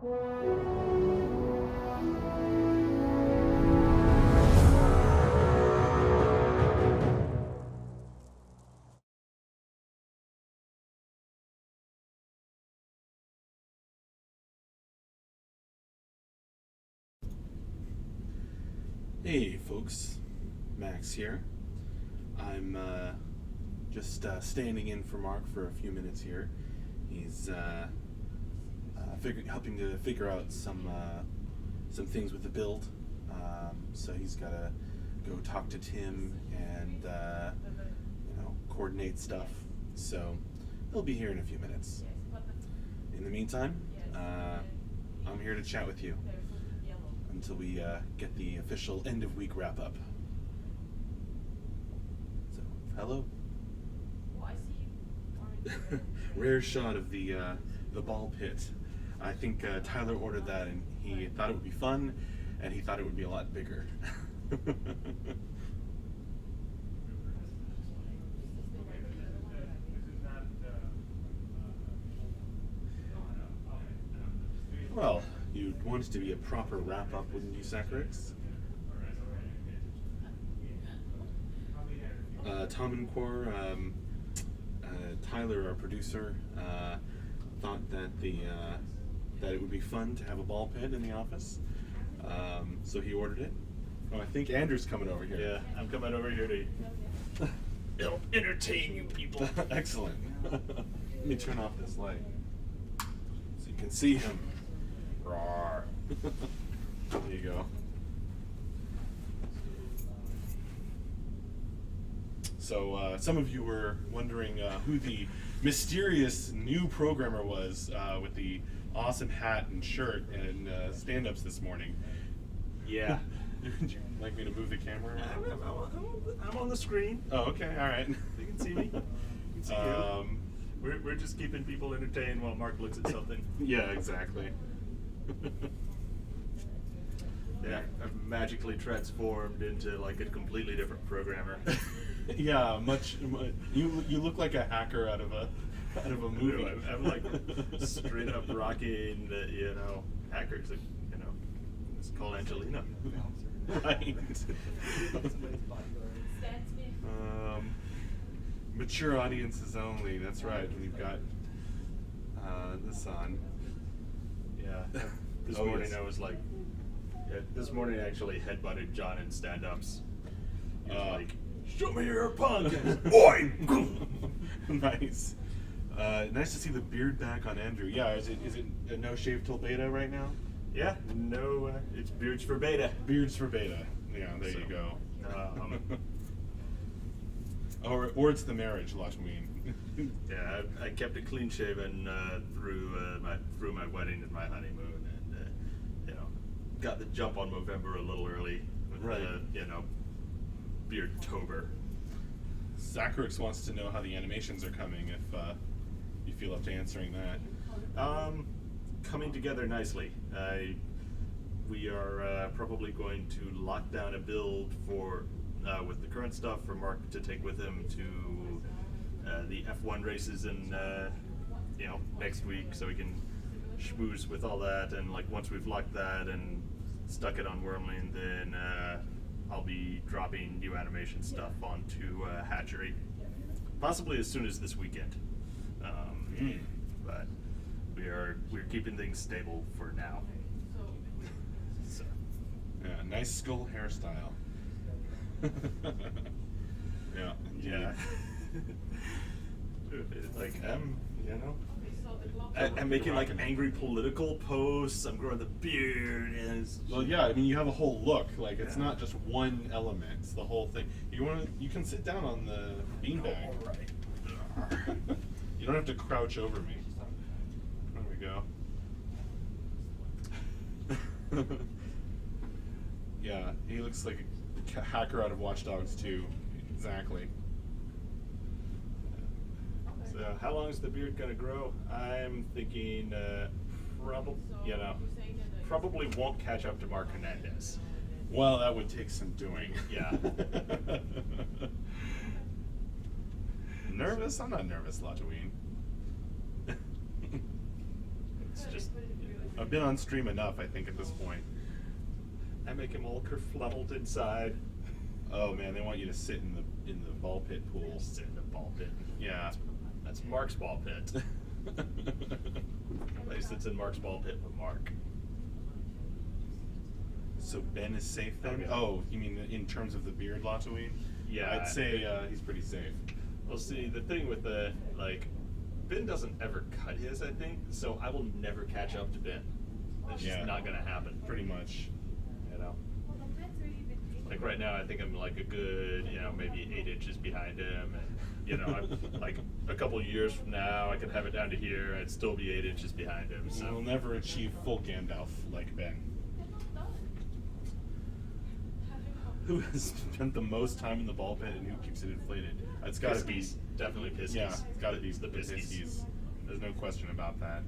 Hey folks, Max here. I'm just standing in for Mark for a few minutes here. He's helping to figure out some things with the build. So he's got to go talk to Tim and coordinate stuff. So he'll be here in a few minutes. In the meantime, I'm here to chat with you until we get the official end of week wrap up. So, hello. Rare shot of the ball pit. I think Tyler ordered that, and he thought it would be fun, and he thought it would be a lot bigger. Well, you'd want it to be a proper wrap-up, wouldn't you, Sacrix? Tom and Quor, Tyler, our producer, thought that that it would be fun to have a ball pit in the office, so he ordered it. Oh, I think Andrew's coming over here. Yeah, I'm coming over here to entertain you people. Excellent. Let me turn off this light so you can see him. Roar. There you go. So some of you were wondering who the mysterious new programmer was with the awesome hat and shirt and stand-ups this morning. Yeah. Would you like me to move the camera around? I'm on the screen. Oh, okay, all right. You can see me. You can see you. We're just keeping people entertained while Mark looks at something. Yeah, exactly. Yeah, I've magically transformed into like a completely different programmer. Yeah, much. You look like a hacker out of a movie. I'm like straight up rocking the hackers. It's called Angelina. Right. Mature audiences only. That's right. We've got this on. Yeah. This morning yes. I was like, this morning I actually headbutted John in stand-ups. He was like, "Show me your punk!" Oi! Nice. Nice to see the beard back on Andrew. Yeah, is it a no shave till beta right now? Yeah, no, it's beards for beta. Beards for beta. Yeah, there you go. Or it's the marriage, Latween. Yeah, I kept it clean shaven through my wedding and my honeymoon, and got the jump on Movember a little early with right. Beardtober. Sacrix wants to know how the animations are coming. If you feel up to answering that. Coming together nicely. We are probably going to lock down a build for with the current stuff for Mark to take with him to the F1 races in next week, so we can schmooze with all that. And like once we've locked that and stuck it on Wormling, then I'll be dropping new animation stuff onto Hatchery, possibly as soon as this weekend. But we're keeping things stable for now. So. Yeah, nice skull hairstyle. Yeah. Yeah. Like I'm making like angry political posts. I'm growing the beard, and well, yeah. I mean, you have a whole look. Like it's not just one element. It's the whole thing. You can sit down on the beanbag. All right. You don't have to crouch over me. There we go. Yeah, he looks like a hacker out of Watch Dogs 2. Exactly. So, how long is the beard gonna grow? I'm thinking, probably won't catch up to Mark Hernandez. Well, that would take some doing. Yeah. Nervous? I'm not nervous, Latween. It's just I've been on stream enough, I think, at this point. I make him all kerfluddled inside. Oh man, they want you to sit in the ball pit pool. Sit in the ball pit. Yeah. That's Mark's ball pit. Nobody sits in Mark's ball pit with Mark. So Ben is safe then? Okay. Oh, you mean in terms of the beard Tatooine? Yeah. I'd say he's pretty safe. Well, see, the thing with Ben doesn't ever cut his, I think, so I will never catch up to Ben. That's just not going to happen. Pretty much. You know? Like right now, I think I'm like a good, maybe 8 inches behind him, and I'm like a couple of years from now, I could have it down to here, I'd still be 8 inches behind him. So We'll never achieve full Gandalf like Ben. Who has spent the most time in the ball pit and who keeps it inflated? It's got to be definitely Piskies. Yeah, it's got to be the Piskies. There's no question about that.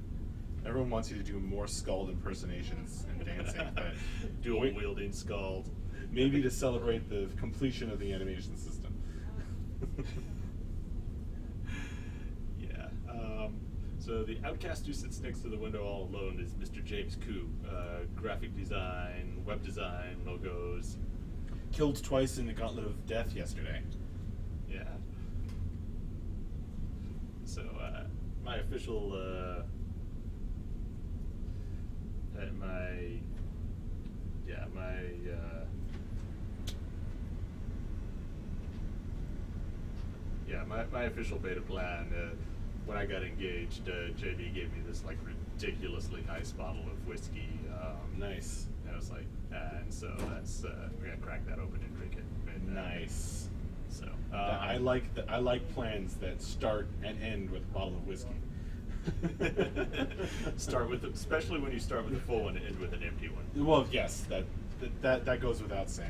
Everyone wants you to do more Skald impersonations and dancing, but dual wielding Skald. Maybe to celebrate the completion of the animation system. Yeah. So the outcast who sits next to the window all alone is Mr. James Koo. Graphic design, web design, logos. Killed twice in the Gauntlet of Death yesterday. Yeah. So my official my official beta plan, when I got engaged, JB gave me this like ridiculously nice bottle of whiskey. Nice. And I was like, and so that's we're gonna crack that open and drink it. And, nice. So I like plans that start and end with a bottle of whiskey. especially when you start with a full one and end with an empty one. Well, yes, that goes without saying.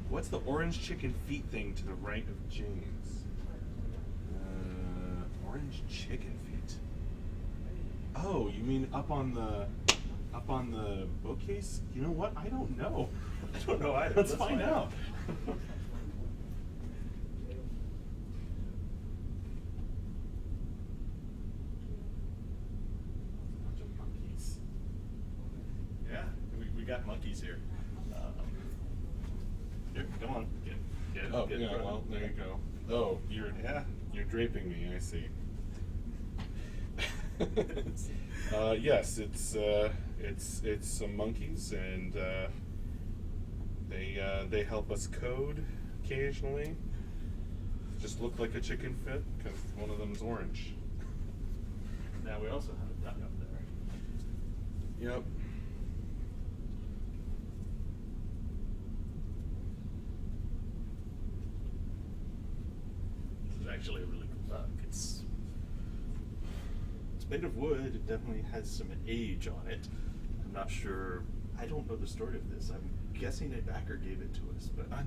What's the orange chicken feet thing to the right of James? Orange chicken feet. Oh, you mean up on the bookcase? You know what? I don't know. I don't know either. Let's find out. Bunch of monkeys. Yeah, we got monkeys here. Here, come on, get Oh, get yeah. Well, there you go. Oh, you're draping me. I see. Yes, it's some monkeys, and they help us code occasionally. Just look like a chicken fit because one of them's orange. Now we also have a duck up there. Yep. This is actually a really cool duck. It's made of wood. It definitely has some age on it. I'm not sure. I don't know the story of this. I'm guessing a backer gave it to us, but I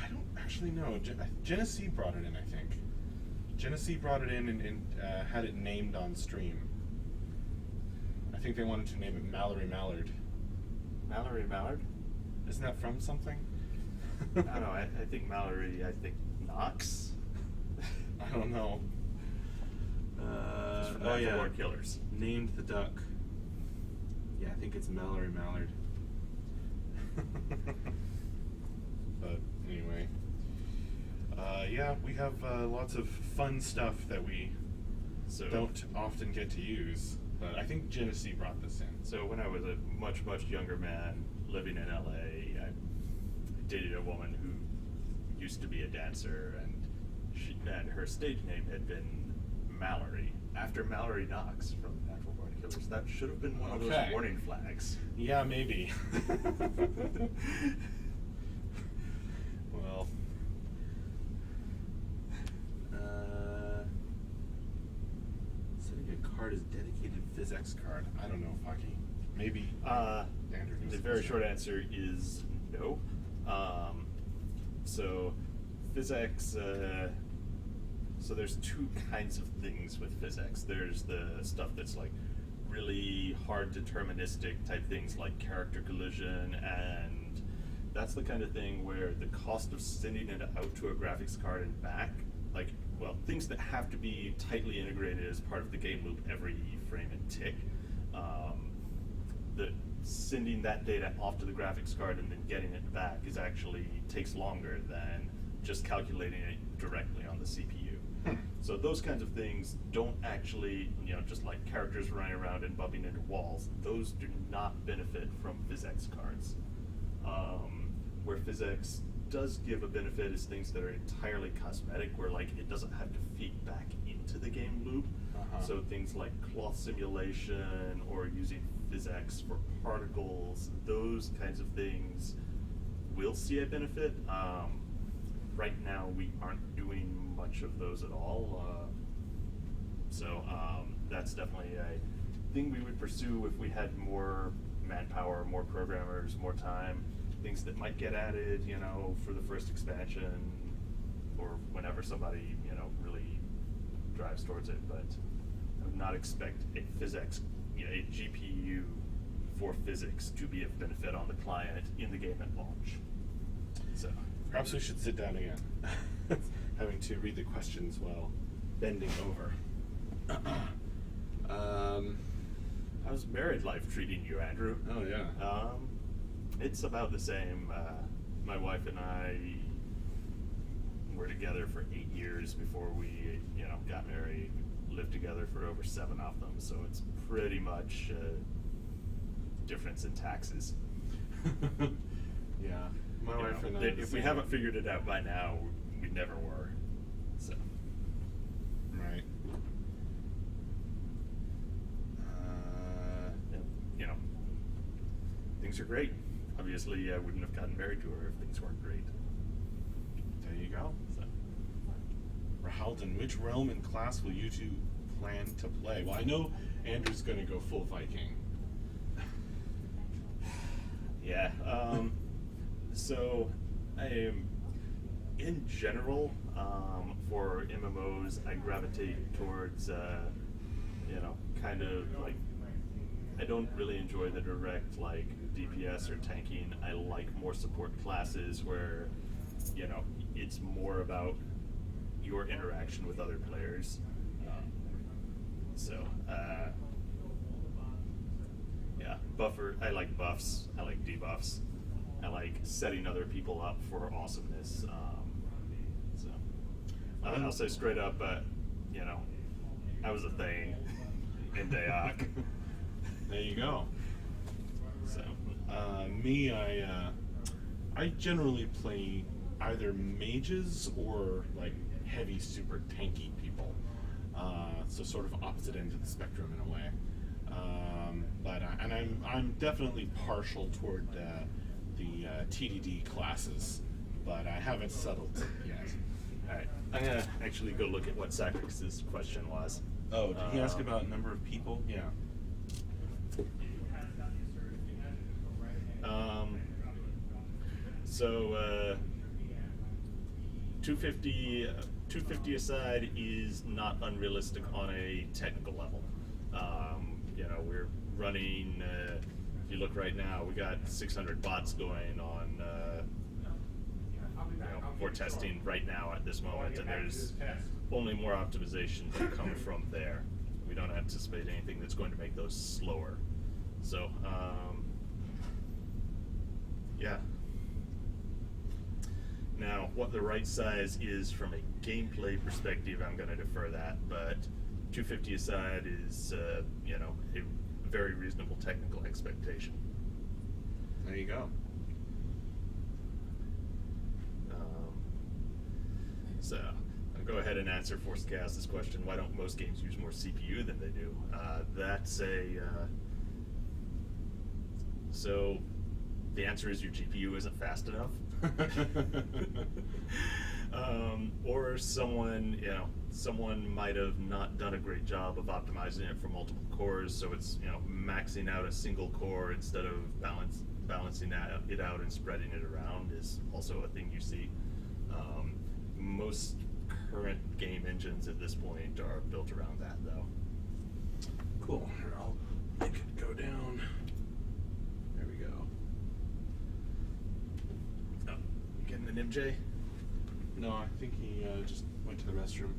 don't actually know. Genesee brought it in, I think. Genesee brought it in and had it named on stream. I think they wanted to name it Mallory Mallard. Mallory Mallard? Isn't that from something? I don't know. I think Mallory. I think Knox. I don't know. It's from Natural Born Killers. Named the duck. Yeah, I think it's Mallory Mallard. But anyway, yeah, we have lots of fun stuff that we don't often get to use. But I think Genesee brought this in. So when I was a much younger man living in LA, I dated a woman who used to be a dancer, and her stage name had been Mallory, after Mallory Knox from Natural Born Killers. That should have been one of those warning flags. Yeah, maybe. Well, setting a card as dedicated PhysX card. I don't know, Faki. Maybe. The very short answer is no. So PhysX. So there's two kinds of things with PhysX. There's the stuff that's like really hard deterministic type things like character collision, and that's the kind of thing where the cost of sending it out to a graphics card and back, like, well, things that have to be tightly integrated as part of the game loop every frame and tick, the sending that data off to the graphics card and then getting it back is actually takes longer than just calculating it directly on the CPU. So those kinds of things don't actually, just like characters running around and bumping into walls, those do not benefit from PhysX cards. Where PhysX does give a benefit is things that are entirely cosmetic, where like it doesn't have to feed back into the game loop. So things like cloth simulation or using PhysX for particles, those kinds of things will see a benefit. Right now we aren't doing much of those at all. So that's definitely a thing we would pursue if we had more manpower, more programmers, more time. Things that might get added, for the first expansion or whenever somebody, really drives towards it. But I would not expect a PhysX, a GPU for physics to be of benefit on the client in the game at launch. So perhaps we should sit down again. Having to read the questions while bending over. How's married life treating you, Andrew? Oh yeah. It's about the same. My wife and I were together for 8 years before we, got married. Lived together for over 7 of them, so it's pretty much difference in taxes. Yeah. My wife and I. If we haven't figured it out by now, we never were. So. Right. Things are great. Obviously, I wouldn't have gotten married to her if things weren't great. There you go. So. Rahalden, which realm and class will you two plan to play? Well, I know Andrew's going to go full Viking. Yeah. So, I am, in general, for MMOs, I gravitate towards, kind of like, I don't really enjoy the direct, like, DPS or tanking. I like more support classes where, it's more about your interaction with other players. Yeah, buffer. I like buffs. I like debuffs. I like setting other people up for awesomeness. I'll say straight up, I was a Thane in Dayak. There you go. So, me, I generally play either mages or like heavy, super tanky people. So sort of opposite ends of the spectrum in a way. I'm definitely partial toward the TDD classes, but I haven't settled yet. all right, I'm gonna actually go look at what Sacrix's question was. Oh, did he ask about number of people? Yeah. So 250 aside is not unrealistic on a technical level. We're running. If you look right now, we got 600 bots going on for testing right now at this moment, and there's only more optimization to come from there. We don't anticipate anything that's going to make those slower. So, yeah. Now, what the right size is from a gameplay perspective, I'm going to defer that, but 250 aside is, a very reasonable technical expectation. There you go. So, I'll go ahead and answer Forcecast's question. Why don't most games use more CPU than they do? That's a... So, the answer is your GPU isn't fast enough. Or someone might have not done a great job of optimizing it for multiple cores, so it's maxing out a single core instead of balancing it out and spreading it around is also a thing you see. Most current game engines at this point are built around that, though. Cool. Here, I'll make it go down. There we go. Oh, you getting an MJ? No, I think he just went to the restroom.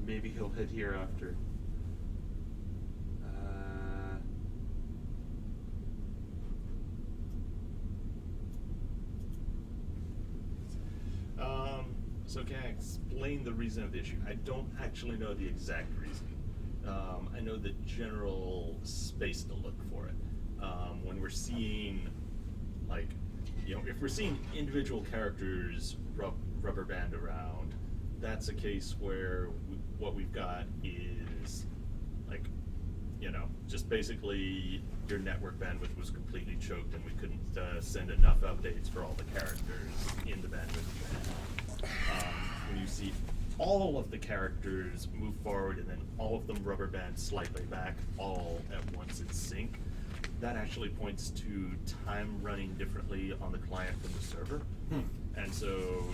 Maybe he'll hit here after So can I explain the reason of the issue? I don't actually know the exact reason. I know the general space to look for it. When we're seeing, like, if we're seeing individual characters rubber band around, that's a case where what we've got is, like, just basically your network bandwidth was completely choked and we couldn't send enough updates for all the characters in the bandwidth you had. When you see all of the characters move forward and then all of them rubber band slightly back all at once in sync, that actually points to time running differently on the client from the server. And so,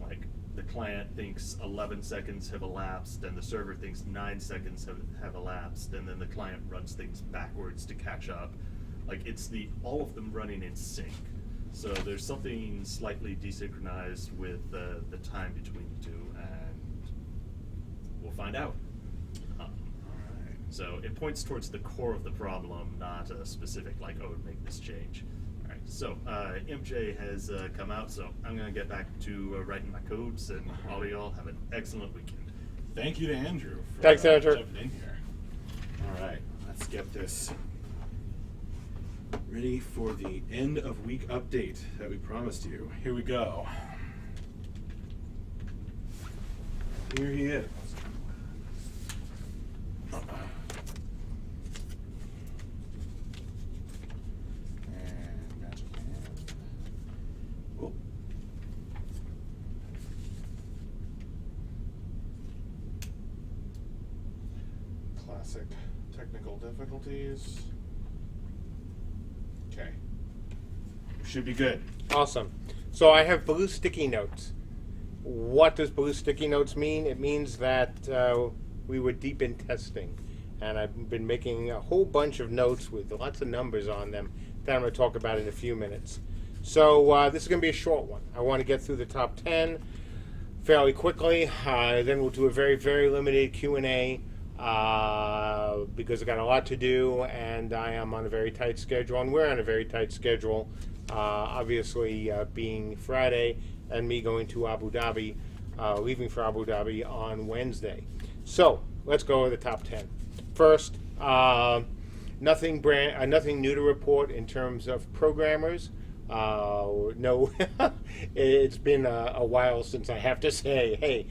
like, the client thinks 11 seconds have elapsed and the server thinks 9 seconds have elapsed, and then the client runs things backwards to catch up. Like, it's all of them running in sync. So there's something slightly desynchronized with the time between the two, and we'll find out. So it points towards the core of the problem, not a specific, like, oh, make this change. All right, so MJ has come out, so I'm going to get back to writing my codes, and all of y'all have an excellent weekend. Thank you to Andrew for Thanks, Andrew. jumping in here. All right, let's get this ready for the end of week update that we promised you. Here we go. Here he is. And magic hand. Oh. Classic technical difficulties. Okay. Should be good. Awesome. So I have blue sticky notes. What does blue sticky notes mean? It means that we were deep in testing. And I've been making a whole bunch of notes with lots of numbers on them that I'm going to talk about in a few minutes. So this is going to be a short one. I want to get through the top 10 fairly quickly. Then we'll do a very, very limited Q&A because I've got a lot to do, and I am on a very tight schedule, and we're on a very tight schedule, obviously being Friday and me going to Abu Dhabi, leaving for Abu Dhabi on Wednesday. So let's go over the top 10. First, nothing new to report in terms of programmers. No, it's been a while since I have to say, hey,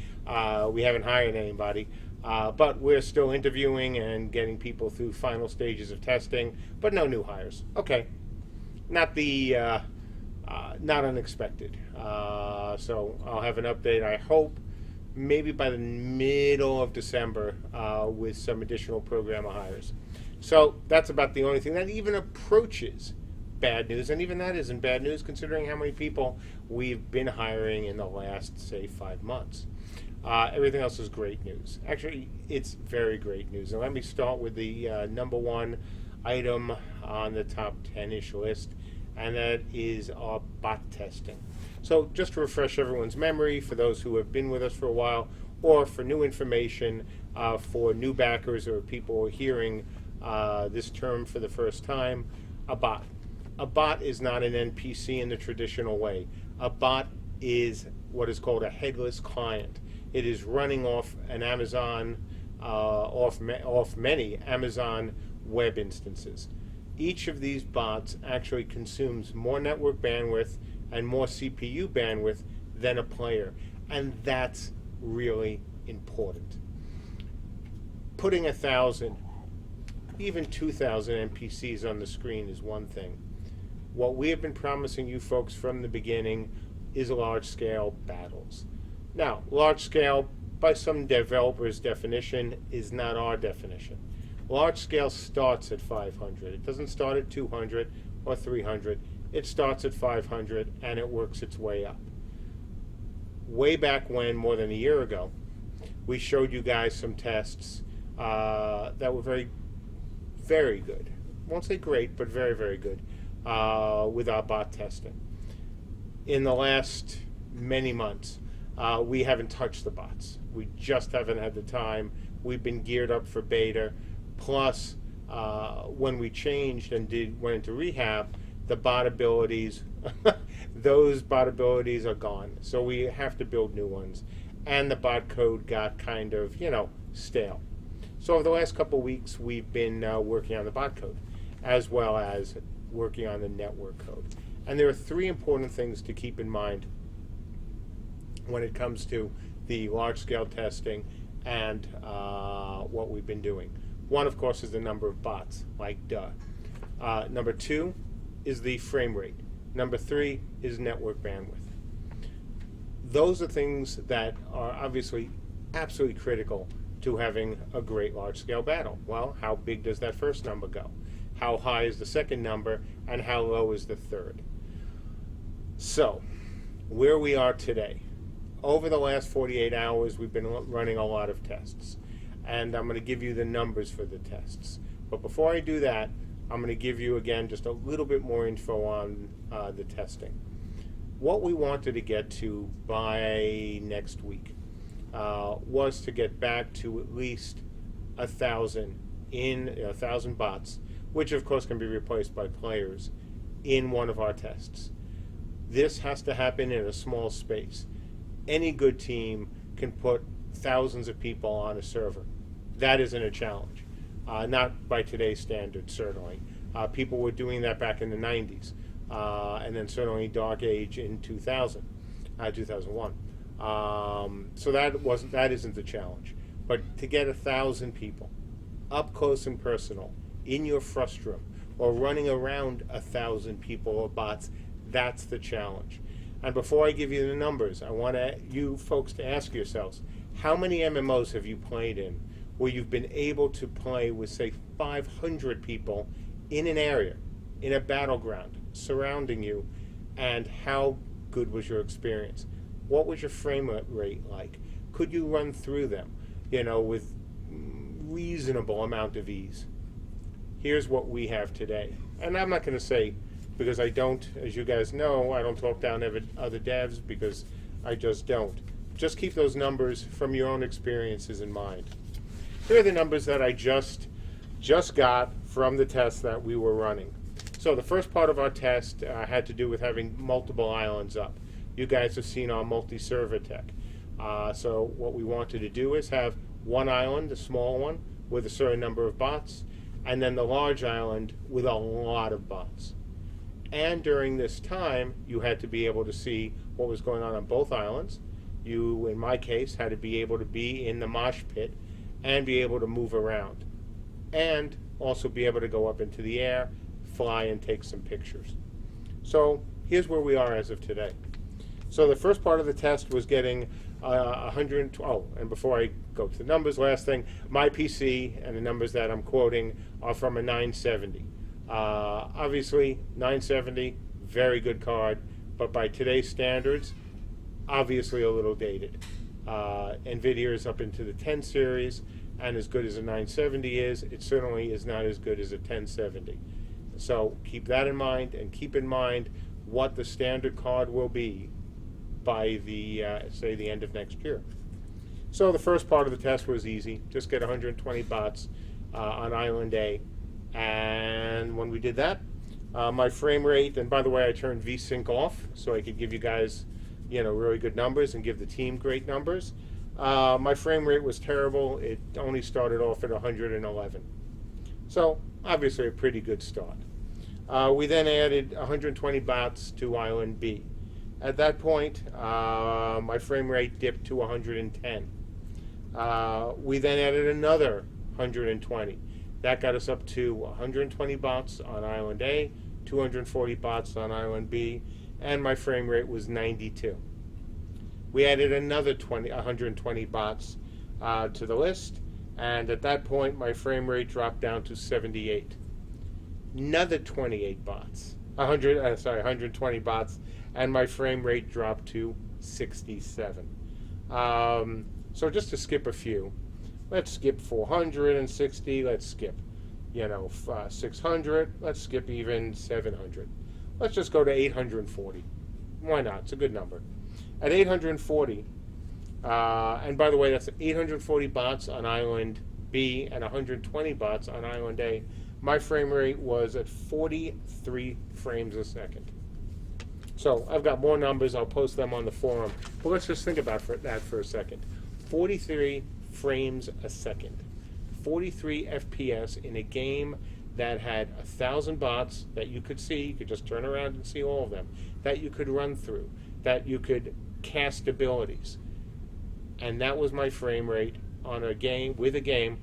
we haven't hired anybody. But we're still interviewing and getting people through final stages of testing, but no new hires. Okay, not unexpected. So I'll have an update, I hope, maybe by the middle of December with some additional programmer hires. So that's about the only thing that even approaches bad news, and even that isn't bad news considering how many people we've been hiring in the last, say, 5 months. Everything else is great news. Actually, it's very great news. And let me start with the number one item on the top 10-ish list, and that is our bot testing. So just to refresh everyone's memory, for those who have been with us for a while, or for new information, for new backers or people who are hearing this term for the first time, a bot. A bot is not an NPC in the traditional way. A bot is what is called a headless client. It is running off an Amazon, off many Amazon web instances. Each of these bots actually consumes more network bandwidth and more CPU bandwidth than a player, and that's really important. Putting 1,000, even 2,000 NPCs on the screen is one thing. What we have been promising you folks from the beginning is large-scale battles. Now, large-scale, by some developers' definition, is not our definition. Large-scale starts at 500. It doesn't start at 200 or 300. It starts at 500, and it works its way up. Way back when, more than a year ago, we showed you guys some tests that were very, very good. I won't say great, but very, very good with our bot testing. In the last many months, we haven't touched the bots. We just haven't had the time. We've been geared up for beta. Plus, when we changed and went into rehab, the bot abilities those bot abilities are gone. So we have to build new ones. And the bot code got kind of, stale. So over the last couple of weeks, we've been working on the bot code, as well as working on the network code. And there are three important things to keep in mind when it comes to the large-scale testing and what we've been doing. One, of course, is the number of bots, like duh. Number two is the frame rate. Number three is network bandwidth. Those are things that are obviously absolutely critical to having a great large-scale battle. Well, how big does that first number go? How high is the second number? And how low is the third? So, where we are today. Over the last 48 hours, we've been running a lot of tests. And I'm going to give you the numbers for the tests. But before I do that, I'm going to give you, again, just a little bit more info on the testing. What we wanted to get to by next week was to get back to at least 1,000 bots, which of course can be replaced by players, in one of our tests. This has to happen in a small space. Any good team can put thousands of people on a server. That isn't a challenge. Not by today's standards, certainly. People were doing that back in the 90s, and then certainly Dark Age in 2001. So that isn't the challenge. But to get 1,000 people up close and personal in your frustrum, or running around 1,000 people or bots, that's the challenge. And before I give you the numbers, I want you folks to ask yourselves, how many MMOs have you played in where you've been able to play with, say, 500 people in an area, in a battleground, surrounding you, and how good was your experience? What was your frame rate like? Could you run through them, with reasonable amount of ease? Here's what we have today. And I'm not going to say, because I don't, as you guys know, I don't talk down other devs, because I just don't. Just keep those numbers from your own experiences in mind. Here are the numbers that I just got from the test that we were running. So the first part of our test had to do with having multiple islands up. You guys have seen our multi-server tech. So what we wanted to do is have one island, a small one, with a certain number of bots, and then the large island with a lot of bots. And during this time, you had to be able to see what was going on both islands. You, in my case, had to be able to be in the mosh pit and be able to move around. And also be able to go up into the air, fly, and take some pictures. So here's where we are as of today. So the first part of the test was getting 100. Oh, and before I go to the numbers, last thing, my PC and the numbers that I'm quoting are from a 970. Obviously, 970, very good card, but by today's standards, obviously a little dated. NVIDIA is up into the 10 series, and as good as a 970 is, it certainly is not as good as a 1070. So keep that in mind, and keep in mind what the standard card will be by the, say, the end of next year. So the first part of the test was easy. Just get 120 bots on Island A. And when we did that, my frame rate, and by the way, I turned VSync off so I could give you guys, really good numbers and give the team great numbers. My frame rate was terrible. It only started off at 111. So obviously a pretty good start. We then added 120 bots to Island B. At that point, my frame rate dipped to 110. We then added another 120. That got us up to 120 bots on Island A, 240 bots on Island B, and my frame rate was 92. We added another 120 bots to the list, and at that point my frame rate dropped down to 78. Another 120 bots, and my frame rate dropped to 67. So just to skip a few, let's skip 460, let's skip 600, let's skip even 700. Let's just go to 840. Why not? It's a good number. At 840, and by the way, that's 840 bots on Island B and 120 bots on Island A. My frame rate was at 43 frames a second. So I've got more numbers. I'll post them on the forum. But let's just think about that for a second. 43 frames a second. 43 FPS in a game that had 1,000 bots that you could see. You could just turn around and see all of them. That you could run through. That you could cast abilities. And that was my frame rate on a game, with a game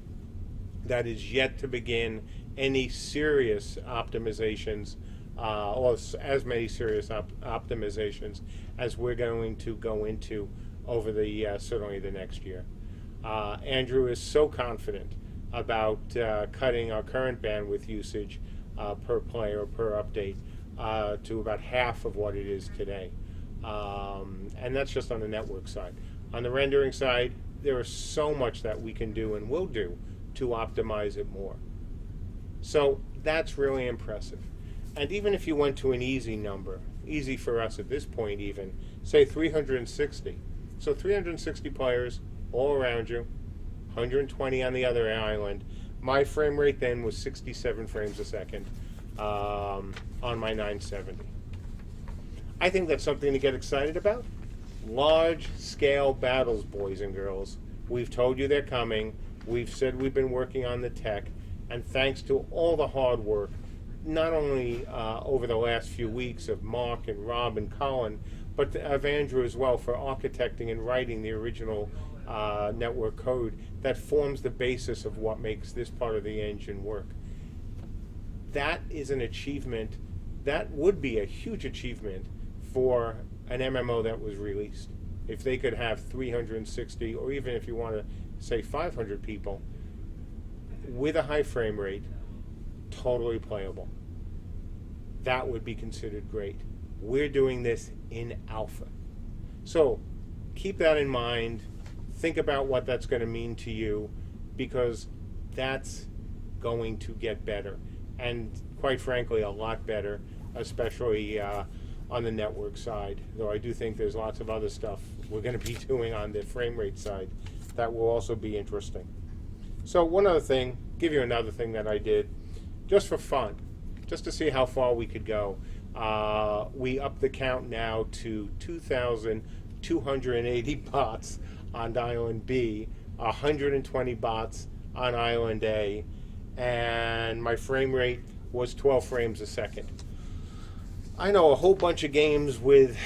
that is yet to begin any serious optimizations, or as many serious optimizations as we're going to go into over the certainly the next year. Andrew is so confident about cutting our current bandwidth usage per player, per update, to about half of what it is today. And that's just on the network side. On the rendering side, there is so much that we can do and will do to optimize it more. So that's really impressive. And even if you went to an easy number, easy for us at this point even, say 360. So 360 players all around you, 120 on the other island. My frame rate then was 67 frames a second on my 970. I think that's something to get excited about. Large-scale battles, boys and girls. We've told you they're coming. We've said we've been working on the tech. And thanks to all the hard work, not only over the last few weeks of Mark and Rob and Colin, but of Andrew as well for architecting and writing the original network code that forms the basis of what makes this part of the engine work. That is an achievement. That would be a huge achievement for an MMO that was released. If they could have 360, or even if you want to say 500 people, with a high frame rate, totally playable. That would be considered great. We're doing this in alpha. So keep that in mind. Think about what that's going to mean to you, because that's going to get better. And quite frankly, a lot better, especially on the network side. Though I do think there's lots of other stuff we're going to be doing on the frame rate side that will also be interesting. So one other thing, give you another thing that I did, just for fun, just to see how far we could go. We upped the count now to 2,280 bots on Island B, 120 bots on Island A, and my frame rate was 12 frames a second. I know a whole bunch of games with,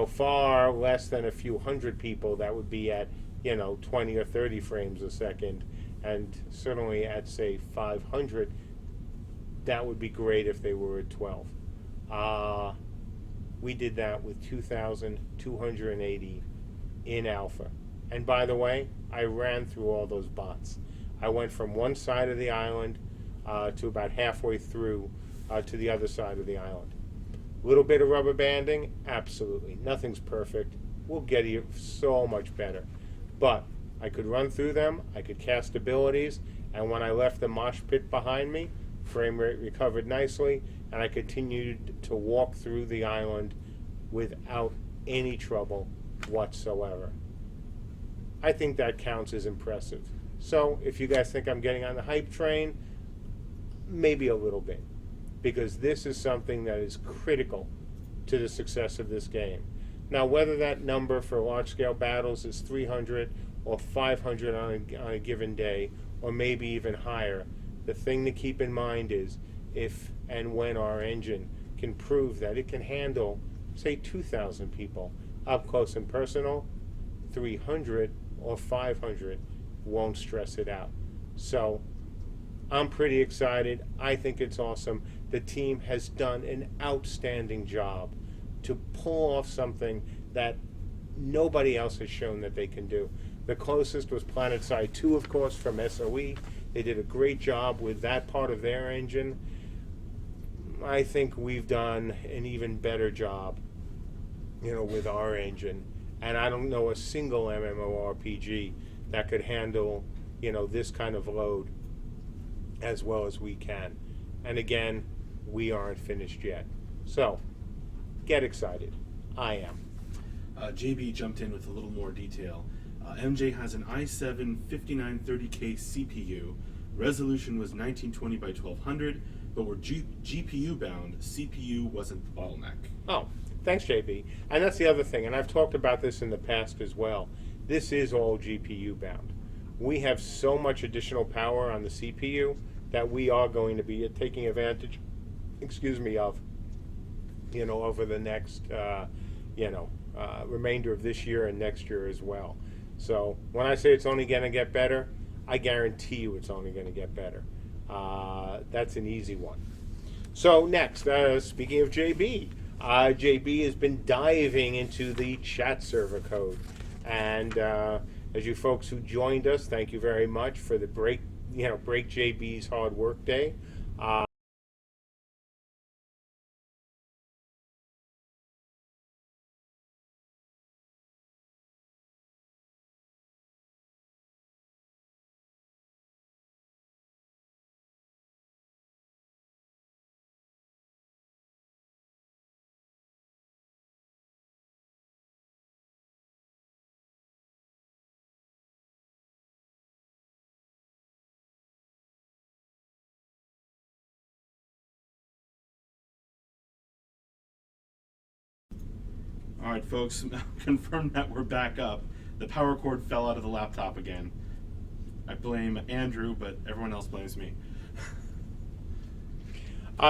far less than a few hundred people that would be at, 20 or 30 frames a second. And certainly at, say, 500, that would be great if they were at 12. We did that with 2,280 in alpha. And by the way, I ran through all those bots. I went from one side of the island to about halfway through to the other side of the island. A little bit of rubber banding? Absolutely. Nothing's perfect. We'll get you so much better. But I could run through them, I could cast abilities, and when I left the mosh pit behind me, frame rate recovered nicely, and I continued to walk through the island without any trouble whatsoever. I think that counts as impressive. So if you guys think I'm getting on the hype train, maybe a little bit, because this is something that is critical to the success of this game. Now, whether that number for large-scale battles is 300 or 500 on a given day, or maybe even higher, the thing to keep in mind is if and when our engine can prove that it can handle, say, 2,000 people up close and personal, 300 or 500 won't stress it out. So I'm pretty excited. I think it's awesome. The team has done an outstanding job to pull off something that nobody else has shown that they can do. The closest was PlanetSide 2, of course, from SOE. They did a great job with that part of their engine. I think we've done an even better job, with our engine. And I don't know a single MMORPG that could handle, this kind of load as well as we can. And again, we aren't finished yet. So, get excited. I am. JB jumped in with a little more detail. MJ has an i7 5930K CPU. Resolution was 1920 by 1200, but we're GPU bound. CPU wasn't the bottleneck. Oh, Thanks, JB. And that's the other thing, and I've talked about this in the past as well. This is all GPU bound. We have so much additional power on the CPU that we are going to be taking advantage, of, over the next, remainder of this year and next year as well. So when I say it's only going to get better, I guarantee you it's only going to get better. That's an easy one. So next, speaking of JB, JB has been diving into the chat server code, and as you folks who joined us, thank you very much for the break JB's hard work day. All right, folks, confirm that we're back up. The power cord fell out of the laptop again. I blame Andrew, but everyone else blames me.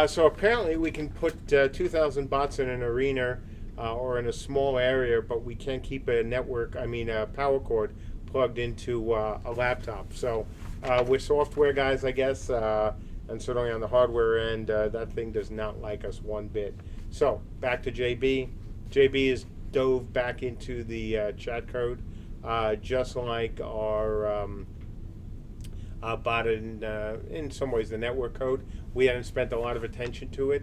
So apparently we can put 2,000 bots in an arena or in a small area, but we can't keep a power cord plugged into a laptop. So we're software guys, I guess, and certainly on the hardware end, that thing does not like us one bit. So back to JB. JB has dove back into the chat code, just like our bot in some ways the network code. We hadn't spent a lot of attention to it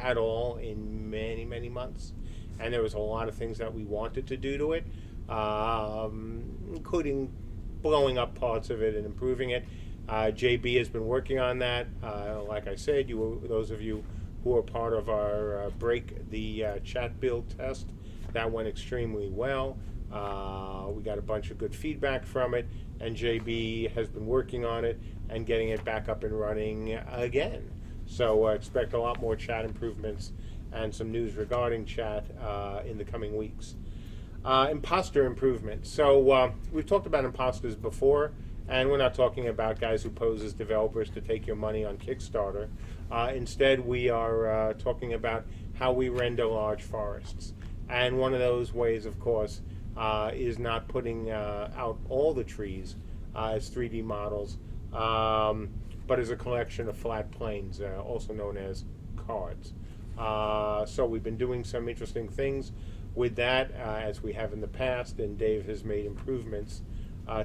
at all in many, many months. And there was a lot of things that we wanted to do to it, including blowing up parts of it and improving it. JB has been working on that. Like I said, those of you who are part of our break the chat build test, that went extremely well. We got a bunch of good feedback from it, and JB has been working on it and getting it back up and running again. So expect a lot more chat improvements and some news regarding chat in the coming weeks. Imposter improvement. So we've talked about imposters before, and we're not talking about guys who pose as developers to take your money on Kickstarter. Instead, we are talking about how we render large forests. And one of those ways, of course, is not putting out all the trees as 3D models, but as a collection of flat planes, also known as cards. So we've been doing some interesting things with that, as we have in the past, and Dave has made improvements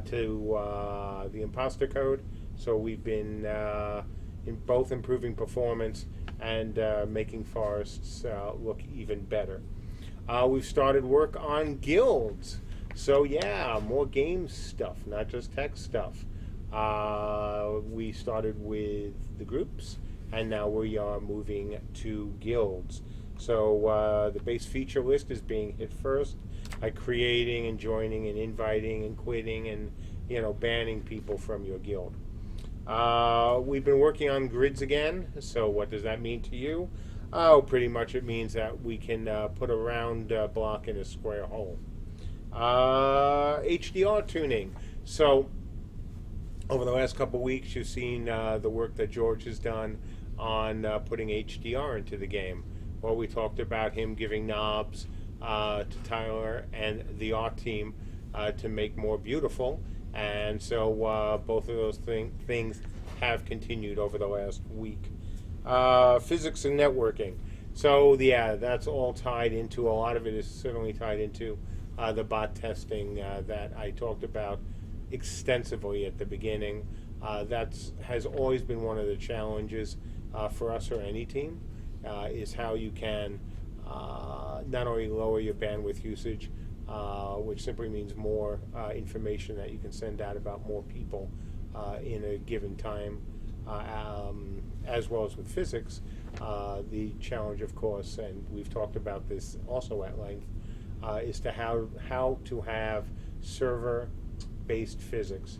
to the imposter code. So we've been in both improving performance and making forests look even better. We've started work on guilds. So yeah, more game stuff, not just tech stuff. We started with the groups, and now we are moving to guilds. So the base feature list is being hit first by creating and joining and inviting and quitting and banning people from your guild. We've been working on grids again. So what does that mean to you? Oh, pretty much it means that we can put a round block in a square hole. HDR tuning. So over the last couple of weeks, you've seen the work that George has done on putting HDR into the game. Well, we talked about him giving knobs to Tyler and the art team to make more beautiful. And so both of those things have continued over the last week. Physics and networking. So yeah, that's all tied into, a lot of it is certainly tied into the bot testing that I talked about extensively at the beginning. That has always been one of the challenges for us or any team, is how you can not only lower your bandwidth usage, which simply means more information that you can send out about more people in a given time, as well as with physics. The challenge, of course, and we've talked about this also at length, is to how to have server-based physics.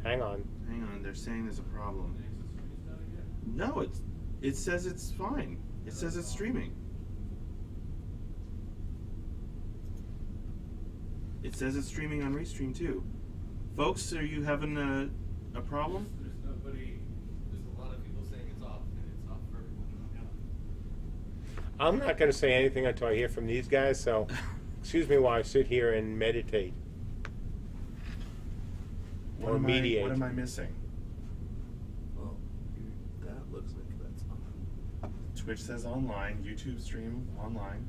Hang on, they're saying there's a problem. No, it says it's fine. It says it's streaming. It says it's streaming on Restream too. Folks, are you having a problem? There's nobody. There's a lot of people saying it's off, and it's off for everyone. I'm not going to say anything until I hear from these guys, so excuse me while I sit here and meditate. Or mediate. What am I missing? Well, that looks like that's on. Twitch says online. YouTube stream online.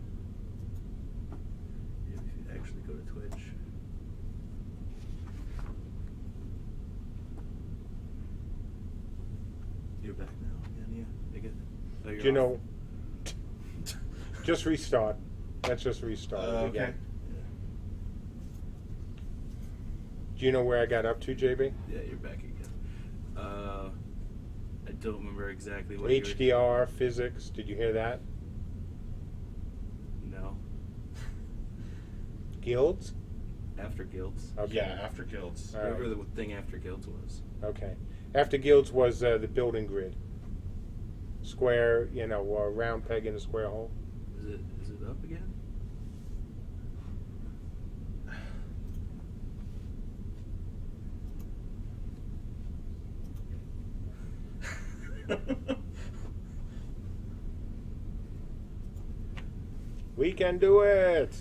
If you actually go to Twitch. You're back now again, yeah. You get, oh, you're Do you off. know? Just restart. Let's just restart it Okay. again. Do you know where I got up to, JB? Yeah, you're back again. I don't remember exactly what HDR, physics. Did you hear that? No. Guilds? After Guilds. Okay. Yeah, after guilds. All right. Whatever the thing after Guilds was. Okay. After guilds was the building grid. Square, a round peg in a square hole. Is it up again? We can do it.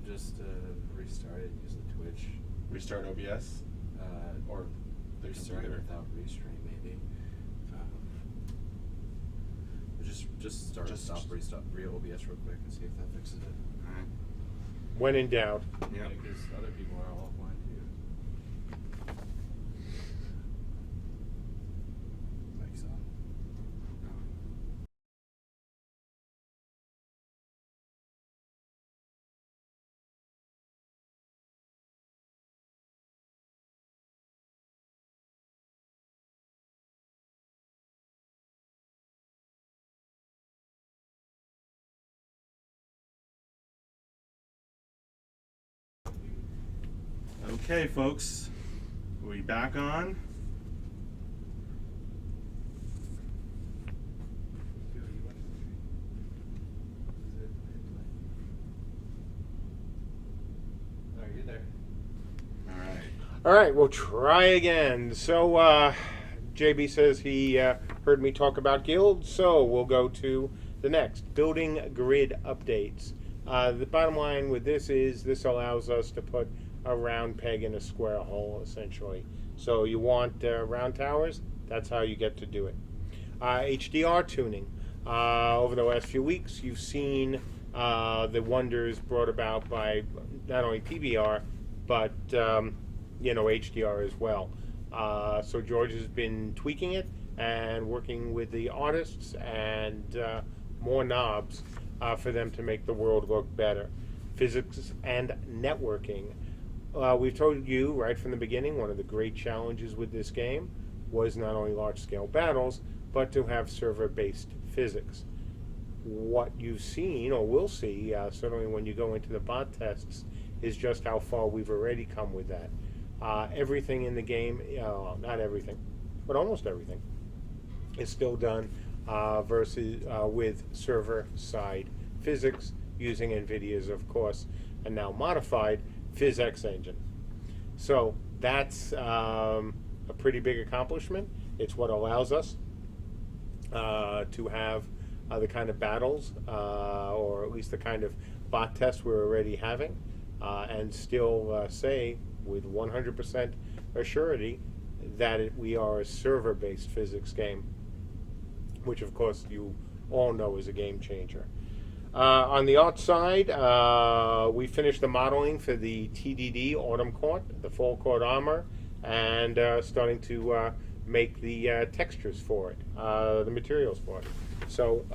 Just restart it using Twitch. Restart OBS or the Restart it computer. without restream, maybe. Just start, stop, restart, OBS real quick and see if that fixes it. Alright. When in doubt. Yeah. Because other people are offline too. Mike's on. Okay, folks. Are we back on? Oh, you're there. Alright. All right, we'll try again. So, JB says he heard me talk about guilds, so we'll go to the next. Building grid updates. The bottom line with this is this allows us to put a round peg in a square hole, essentially. So you want round towers, that's how you get to do it. HDR tuning. Over the last few weeks, you've seen the wonders brought about by not only PBR, but HDR as well. So George has been tweaking it and working with the artists and more knobs for them to make the world look better. Physics and networking. We've told you right from the beginning, one of the great challenges with this game was not only large-scale battles, but to have server-based physics. What you've seen, or will see, certainly when you go into the bot tests, is just how far we've already come with that. Everything in the game, not everything, but almost everything, is still done with server-side physics using NVIDIA's, of course, and now modified PhysX engine. So that's a pretty big accomplishment. It's what allows us to have the kind of battles, or at least the kind of bot tests we're already having, and still say with 100% assurity that we are a server-based physics game, which of course you all know is a game changer. On the art side, we finished the modeling for the TDD Autumn Court, the Fall Court armor, and starting to make the textures for it, the materials for it. So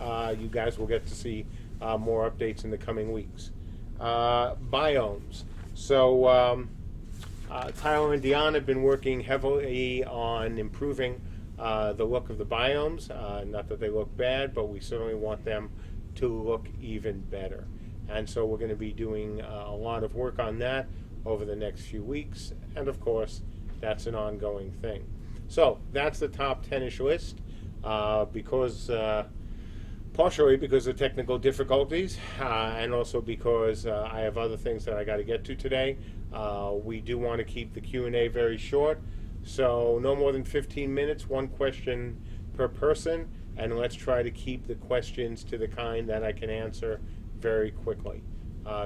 you guys will get to see more updates in the coming weeks. Biomes. So Tyler and Dion have been working heavily on improving the look of the biomes. Not that they look bad, but we certainly want them to look even better. And so we're going to be doing a lot of work on that over the next few weeks. And of course, that's an ongoing thing. So that's the top 10-ish list. Because partially because of technical difficulties, and also because I have other things that I got to get to today. We do want to keep the Q&A very short, so no more than 15 minutes, one question per person, and let's try to keep the questions to the kind that I can answer very quickly.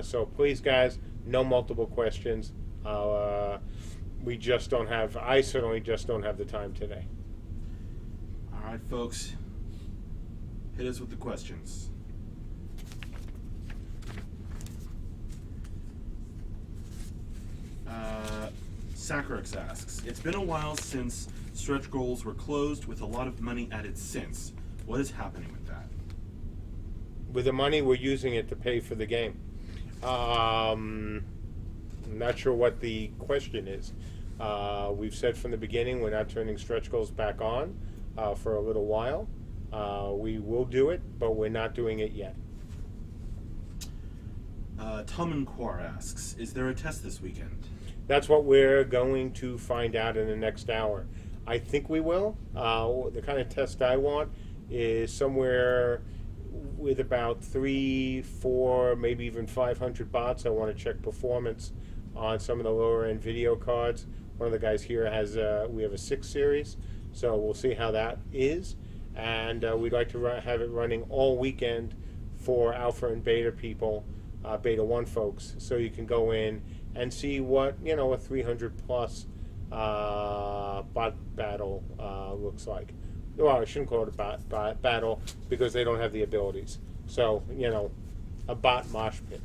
So please, guys, no multiple questions. We just don't have, I certainly just don't have the time today. All right, folks. Hit us with the questions. Sacrex asks, it's been a while since stretch goals were closed with a lot of money added since. What is happening with that? With the money, we're using it to pay for the game. I'm not sure what the question is. We've said from the beginning we're not turning stretch goals back on for a little while. We will do it, but we're not doing it yet. Tom and Quar asks, is there a test this weekend? That's what we're going to find out in the next hour. I think we will. The kind of test I want is somewhere with about 3, 4, maybe even 500 bots. I want to check performance on some of the lower end video cards. One of the guys here has, we have a 6 series, so we'll see how that is. And we'd like to have it running all weekend for alpha and beta people, beta 1 folks, so you can go in and see what, a 300 plus bot battle looks like. Well, I shouldn't call it a bot battle because they don't have the abilities. So, a bot mosh pit.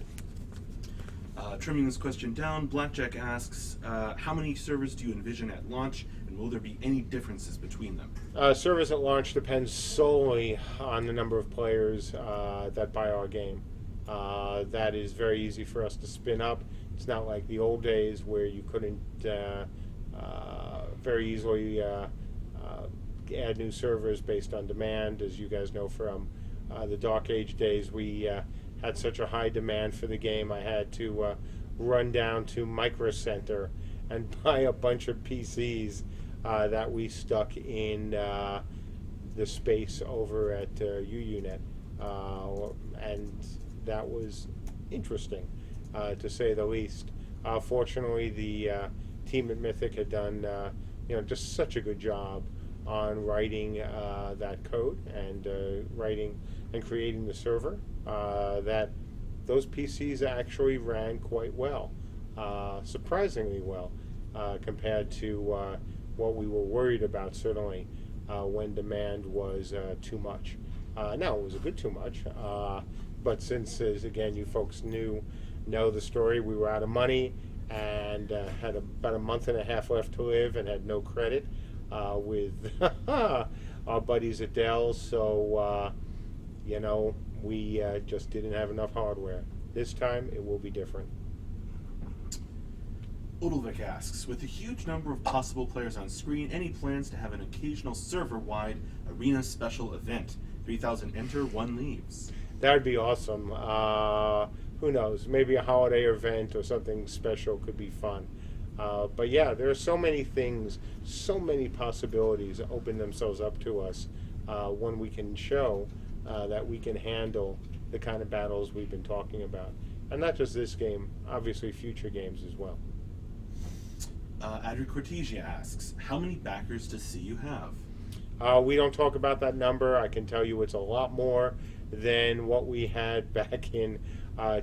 Trimming this question down, Blackjack asks, how many servers do you envision at launch, and will there be any differences between them? Servers at launch depends solely on the number of players that buy our game. That is very easy for us to spin up. It's not like the old days where you couldn't very easily add new servers based on demand. As you guys know from the Dark Age days, we had such a high demand for the game, I had to run down to Micro Center and buy a bunch of PCs that we stuck in the space over at UUNet. And that was interesting, to say the least. Fortunately, the team at Mythic had done just such a good job on writing that code and writing and creating the server that those PCs actually ran quite well, surprisingly well, compared to what we were worried about, certainly when demand was too much. Now, it was a good too much, but since, again, you folks know the story, we were out of money and had about a month and a half left to live and had no credit with our buddies at Dell, so we just didn't have enough hardware. This time it will be different. Udalvik asks, with a huge number of possible players on screen, any plans to have an occasional server-wide arena special event? 3,000 enter, 1 leaves. That would be awesome. Who knows? Maybe a holiday event or something special could be fun. But yeah, there are so many things, so many possibilities open themselves up to us when we can show that we can handle the kind of battles we've been talking about. And not just this game, obviously future games as well. Adri Cortesia asks, how many backers does CU have? We don't talk about that number. I can tell you it's a lot more than what we had back in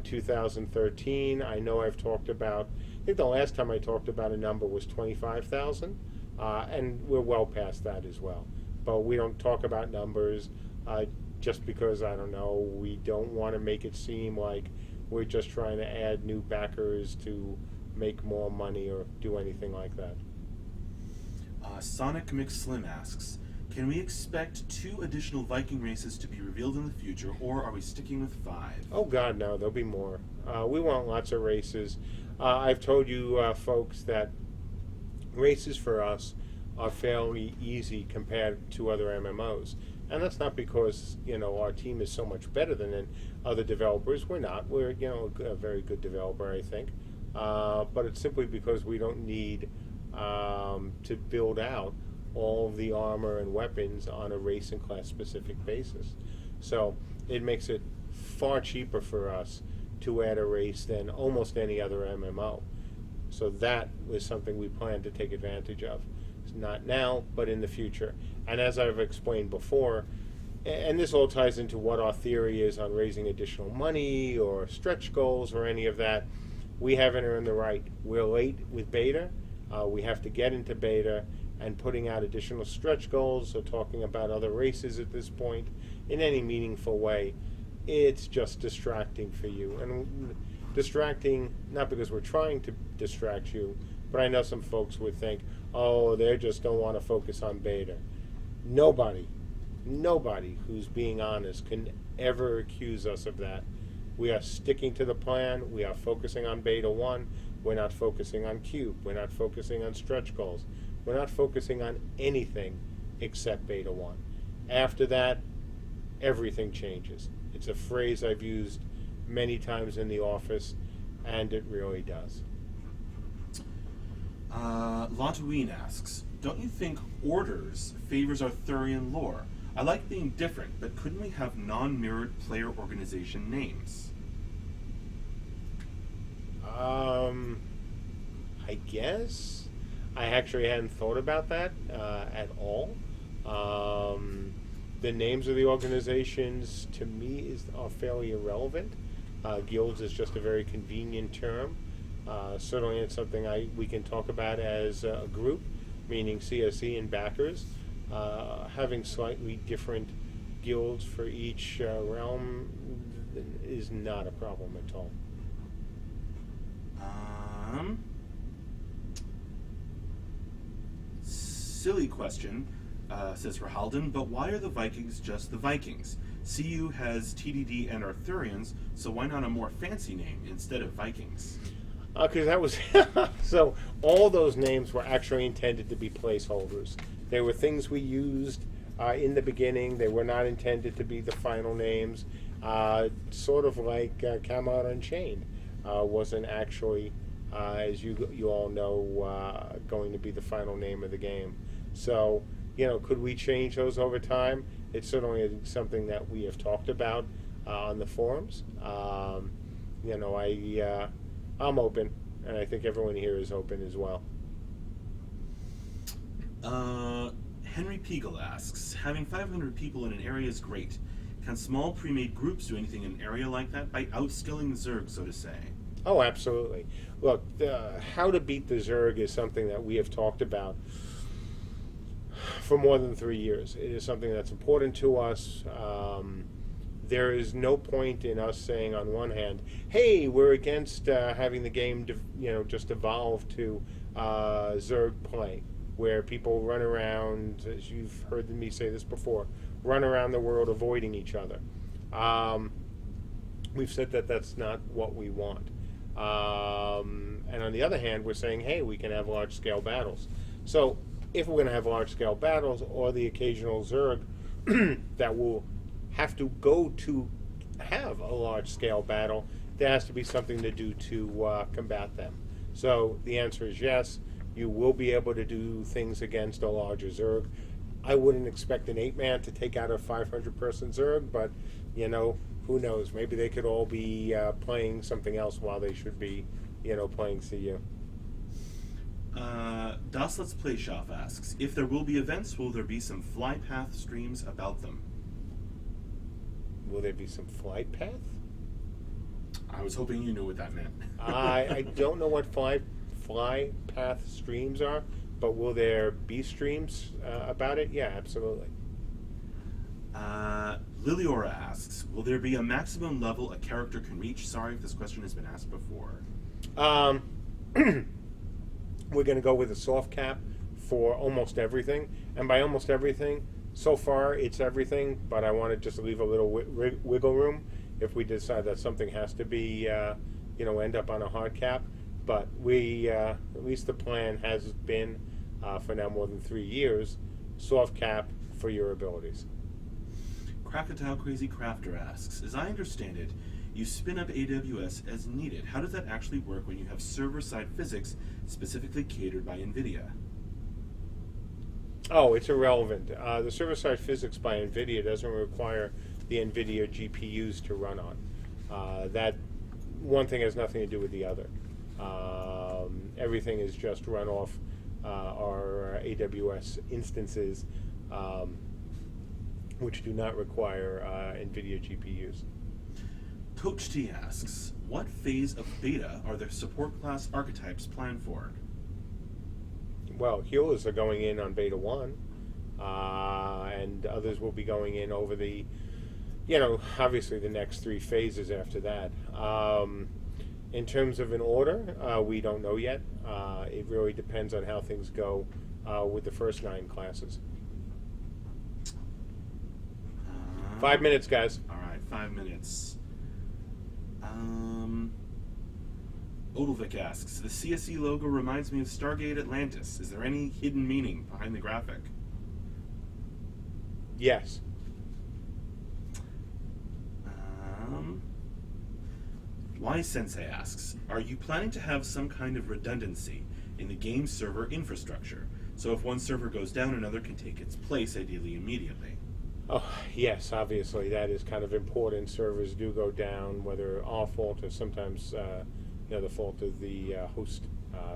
2013. I know I've talked about, I think the last time I talked about a number was 25,000, and we're well past that as well. But we don't talk about numbers just because, I don't know, we don't want to make it seem like we're just trying to add new backers to make more money or do anything like that. Sonic McSlim asks, can we expect 2 additional Viking races to be revealed in the future, or are we sticking with 5? Oh God, no, there'll be more. We want lots of races. I've told you folks that races for us are fairly easy compared to other MMOs. And that's not because, our team is so much better than other developers. We're not. We're, a very good developer, I think. But it's simply because we don't need to build out all of the armor and weapons on a race and class specific basis. So it makes it far cheaper for us to add a race than almost any other MMO. So that was something we plan to take advantage of. It's not now, but in the future. And as I've explained before, and this all ties into what our theory is on raising additional money or stretch goals or any of that, we haven't earned the right. We're late with beta. We have to get into beta, and putting out additional stretch goals or talking about other races at this point in any meaningful way, it's just distracting for you. And distracting, not because we're trying to distract you, but I know some folks would think, oh, they just don't want to focus on beta. Nobody who's being honest can ever accuse us of that. We are sticking to the plan. We are focusing on beta 1. We're not focusing on cube. We're not focusing on stretch goals. We're not focusing on anything except beta 1. After that, everything changes. It's a phrase I've used many times in the office, and it really does. Latuine asks, don't you think Orders favors Arthurian lore? I like being different, but couldn't we have non-mirrored player organization names? I guess. I actually hadn't thought about that at all. The names of the organizations, to me, are fairly irrelevant. Guilds is just a very convenient term. Certainly it's something we can talk about as a group, meaning CSE and backers. Having slightly different guilds for each realm is not a problem at all. Silly question, says Rahalden, but why are the Vikings just the Vikings? CU has TDD and Arthurians, so why not a more fancy name instead of Vikings? Because that was so all those names were actually intended to be placeholders. They were things we used in the beginning. They were not intended to be the final names. Sort of like Camelot Unchained wasn't actually, as you all know, going to be the final name of the game. So, could we change those over time? It's certainly something that we have talked about on the forums. I'm open, and I think everyone here is open as well. Henry Piegel asks, having 500 people in an area is great. Can small pre-made groups do anything in an area like that by outskilling the Zerg, so to say? Oh, absolutely. Look, how to beat the Zerg is something that we have talked about for more than 3 years. It is something that's important to us. There is no point in us saying, on one hand, hey, we're against having the game, just evolve to Zerg play, where people run around, as you've heard me say this before, run around the world avoiding each other. We've said that that's not what we want. And on the other hand, we're saying, hey, we can have large-scale battles. So if we're going to have large-scale battles, or the occasional Zerg that will have to go to have a large-scale battle, there has to be something to do to combat them. So the answer is yes. You will be able to do things against a larger Zerg. I wouldn't expect an 8-man to take out a 500-person Zerg, but, who knows? Maybe they could all be playing something else while they should be, playing CU. Das Let's Play Shop asks, if there will be events, will there be some Flypath streams about them? Will there be some flight path? I was hoping you knew what that meant. I don't know what fly path streams are, but will there be streams about it? Yeah, absolutely. Liliora asks, will there be a maximum level a character can reach? Sorry if this question has been asked before. We're going to go with a soft cap for almost everything. And by almost everything, so far it's everything, but I want to just leave a little wiggle room if we decide that something has to be, end up on a hard cap. But we, at least the plan has been, for now more than 3 years, soft cap for your abilities. Krakatoa Crazy Crafter asks, as I understand it, you spin up AWS as needed. How does that actually work when you have server-side physics specifically catered by NVIDIA? Oh, it's irrelevant. The server-side physics by NVIDIA doesn't require the NVIDIA GPUs to run on. That one thing has nothing to do with the other. Everything is just run off our AWS instances, which do not require NVIDIA GPUs. Coach T asks, what phase of beta are the support class archetypes planned for? Well, healers are going in on beta 1, and others will be going in over the, obviously the next 3 phases after that. In terms of an order, we don't know yet. It really depends on how things go with the first 9 classes. 5 minutes, guys. All right, 5 minutes. Odilvik asks, the CSE logo reminds me of Stargate Atlantis. Is there any hidden meaning behind the graphic? Yes. Y Sensei asks, are you planning to have some kind of redundancy in the game server infrastructure? So if one server goes down, another can take its place, ideally immediately. Oh, yes, obviously. That is kind of important. Servers do go down, whether our fault or sometimes the fault of the host.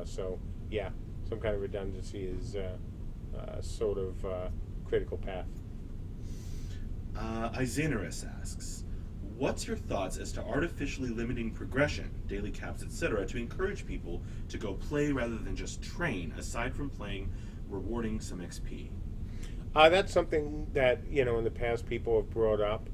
So, yeah, some kind of redundancy is sort of critical path. Zener asks, what's your thoughts as to artificially limiting progression, daily caps, etc., to encourage people to go play rather than just train, aside from playing, rewarding some XP? That's something that, in the past people have brought up.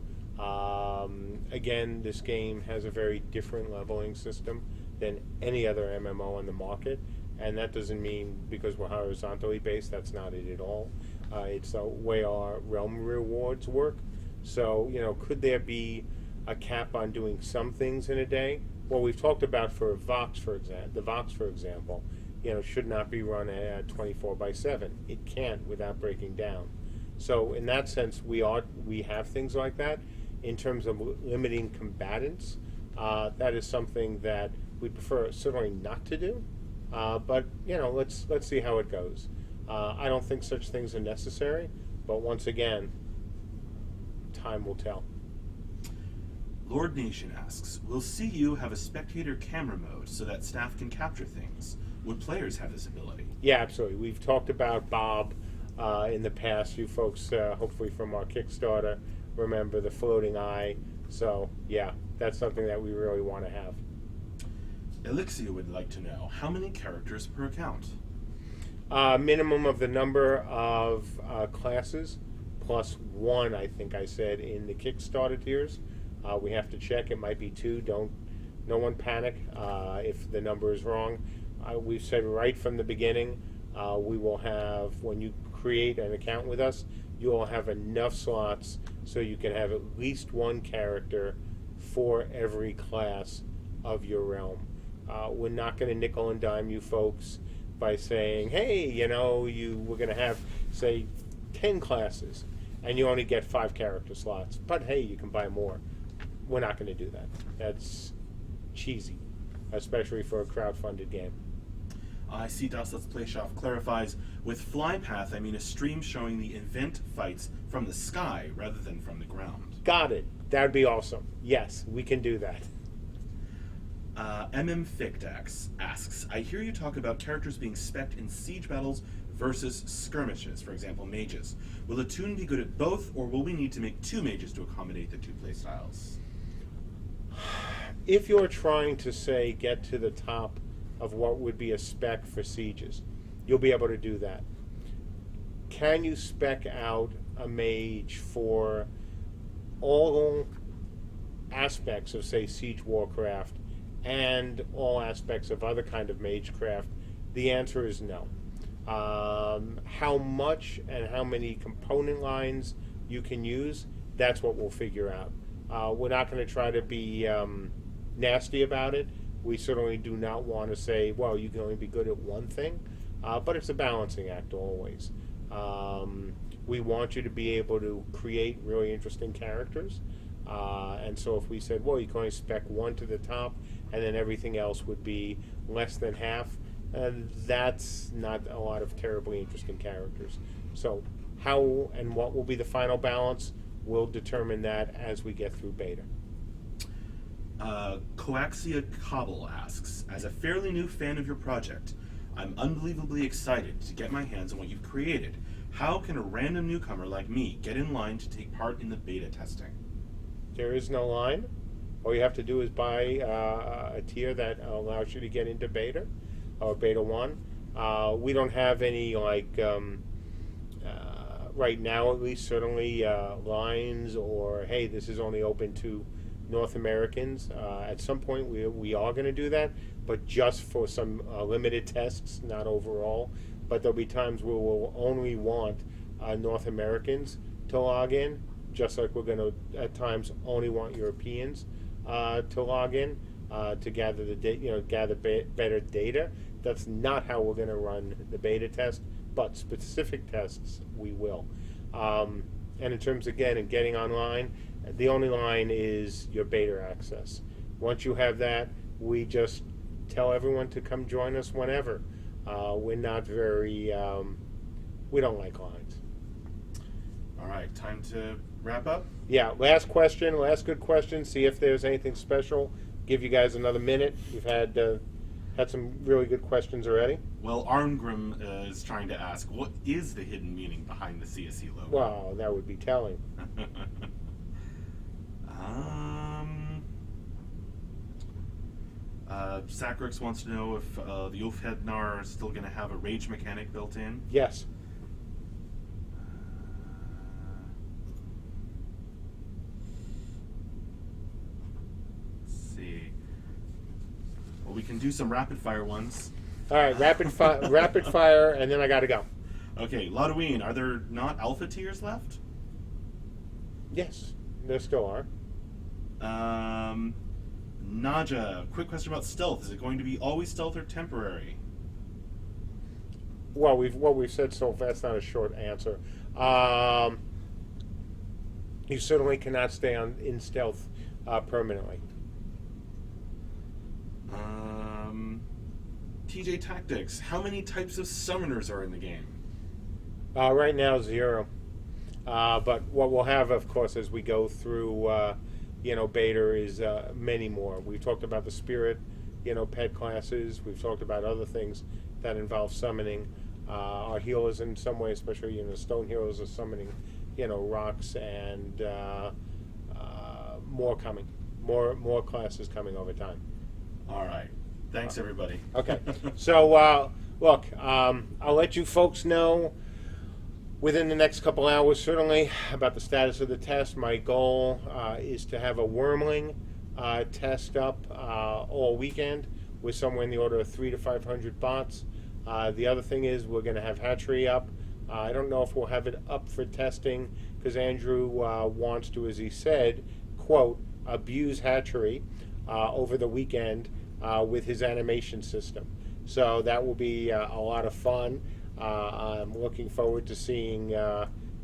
Again, this game has a very different leveling system than any other MMO on the market, and that doesn't mean because we're horizontally based, that's not it at all. It's the way our realm rewards work. So, could there be a cap on doing some things in a day? Well, we've talked about for Vox, for example, should not be run at 24/7. It can't without breaking down. So in that sense, we have things like that. In terms of limiting combatants, that is something that we prefer certainly not to do. But let's see how it goes. I don't think such things are necessary, but once again, time will tell. Lord Nation asks, will CU have a spectator camera mode so that staff can capture things? Would players have this ability? Yeah, absolutely. We've talked about Bob in the past. You folks, hopefully from our Kickstarter, remember the floating eye. So, yeah, that's something that we really want to have. Elixir would like to know, how many characters per account? Minimum of the number of classes, plus 1, I think I said, in the Kickstarter tiers. We have to check. It might be 2. No one panic if the number is wrong. We've said right from the beginning, we will have, when you create an account with us, you will have enough slots so you can have at least 1 character for every class of your realm. We're not going to nickel and dime you folks by saying, hey, we're going to have, say, 10 classes, and you only get 5 character slots. But hey, you can buy more. We're not going to do that. That's cheesy, especially for a crowd-funded game. I see Das Let's Play Shop clarifies, with Flypath, I mean a stream showing the event fights from the sky rather than from the ground. Got it. That would be awesome. Yes, we can do that. MMFicdax asks, I hear you talk about characters being spec'd in siege battles versus skirmishes, for example, mages. Will a tune be good at both, or will we need to make 2 mages to accommodate the 2 playstyles? If you're trying to, say, get to the top of what would be a spec for sieges, you'll be able to do that. Can you spec out a mage for all aspects of, say, Siege Warcraft and all aspects of other kind of magecraft? The answer is no. How much and how many component lines you can use, that's what we'll figure out. We're not going to try to be nasty about it. We certainly do not want to say, well, you can only be good at one thing, but it's a balancing act always. We want you to be able to create really interesting characters, and so if we said, well, you can only spec 1 to the top, and then everything else would be less than half, that's not a lot of terribly interesting characters. So how and what will be the final balance? we'll determine that as we get through beta. Coaxia Cobble asks, as a fairly new fan of your project, I'm unbelievably excited to get my hands on what you've created. How can a random newcomer like me get in line to take part in the beta testing? There is no line. All you have to do is buy a tier that allows you to get into beta or beta 1. We don't have any, right now at least, certainly lines or, hey, this is only open to North Americans. At some point we are going to do that, but just for some limited tests, not overall. But there'll be times where we'll only want North Americans to log in, just like we're going to at times only want Europeans to log in to gather the gather better data. That's not how we're going to run the beta test, but specific tests we will. And in terms again of getting online, the only line is your beta access. Once you have that, we just tell everyone to come join us whenever. We're not very, we don't like lines. All right, time to wrap up? Yeah, last question, last good question. See if there's anything special. Give you guys another minute. You've had some really good questions already. Well, Arngrim is trying to ask, what is the hidden meaning behind the CSE logo? Wow, that would be telling. Sakrix wants to know if the Ulfhednar are still going to have a rage mechanic built in. Yes. Let's see. Well, we can do some rapid fire ones. All right, rapid fire, and then I got to go. Okay, Lodoween, are there not alpha tiers left? Yes, there still are. Naja, quick question about stealth. Is it going to be always stealth or temporary? Well, what we've said so far, that's not a short answer. You certainly cannot stay in stealth permanently. TJ Tactics, how many types of summoners are in the game? Right now, 0. But what we'll have, of course, as we go through, beta is many more. We've talked about the spirit, pet classes. We've talked about other things that involve summoning. Our healers, in some way, especially stone heroes, are summoning, rocks, and more coming, more classes coming over time. All right. Thanks, everybody. Okay. So, look, I'll let you folks know within the next couple hours, certainly, about the status of the test. My goal is to have a wormling test up all weekend with somewhere in the order of 300 to 500 bots. The other thing is we're going to have hatchery up. I don't know if we'll have it up for testing because Andrew wants to, as he said, quote, abuse hatchery over the weekend with his animation system. So that will be a lot of fun. I'm looking forward to seeing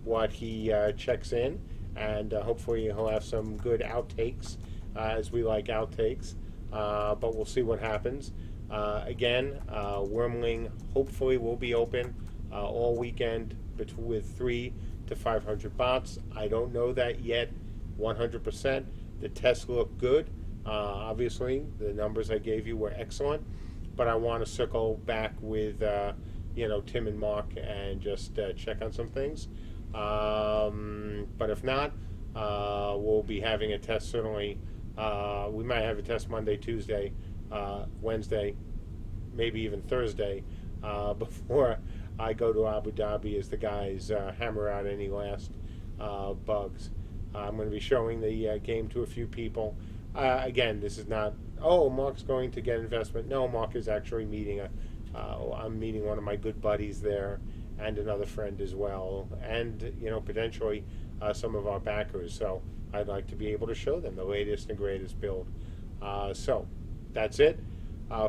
what he checks in, and hopefully he'll have some good outtakes, as we like outtakes, but we'll see what happens. Again, Wormling hopefully will be open all weekend with 300 to 500 bots. I don't know that yet 100%. The tests look good. Obviously, the numbers I gave you were excellent, but I want to circle back with Tim and Mark and just check on some things. But if not, we'll be having a test certainly. We might have a test Monday, Tuesday, Wednesday, maybe even Thursday, before I go to Abu Dhabi as the guys hammer out any last bugs. I'm going to be showing the game to a few people. Again, this is not, Mark's going to get investment. No, Mark is actually meeting I'm meeting one of my good buddies there and another friend as well, and potentially some of our backers. So I'd like to be able to show them the latest and greatest build. So that's it.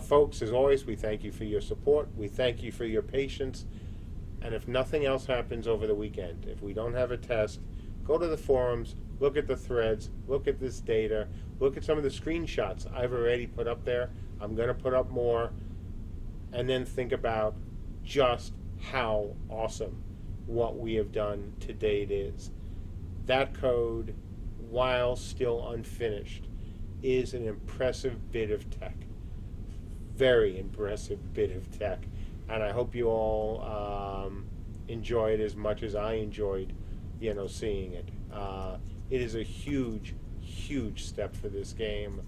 Folks, as always, we thank you for your support. We thank you for your patience. And if nothing else happens over the weekend, if we don't have a test, go to the forums, look at the threads, look at this data, look at some of the screenshots I've already put up there. I'm going to put up more. And then think about just how awesome what we have done to date is. that code, while still unfinished, is an impressive bit of tech. Very impressive bit of tech. And I hope you all enjoy it as much as I enjoyed, seeing it. It is a huge, huge step for this game.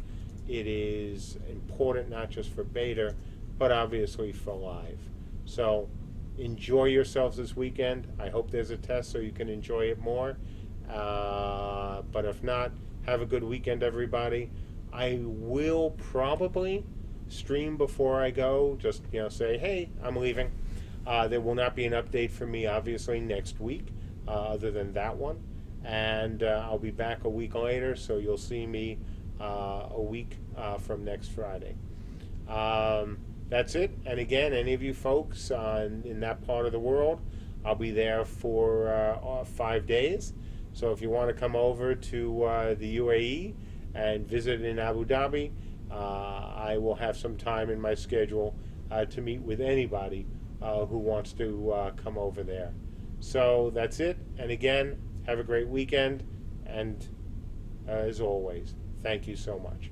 It is important not just for beta, but obviously for live. So enjoy yourselves this weekend. I hope there's a test so you can enjoy it more. But if not, have a good weekend, everybody. I will probably stream before I go. Just say, hey, I'm leaving. There will not be an update for me, obviously, next week, other than that one. And I'll be back a week later, so you'll see me a week from next Friday. That's it. And again, any of you folks in that part of the world, I'll be there for 5 days. So if you want to come over to the UAE and visit in Abu Dhabi, I will have some time in my schedule to meet with anybody who wants to come over there. So that's it. And again, have a great weekend. And as always, thank you so much.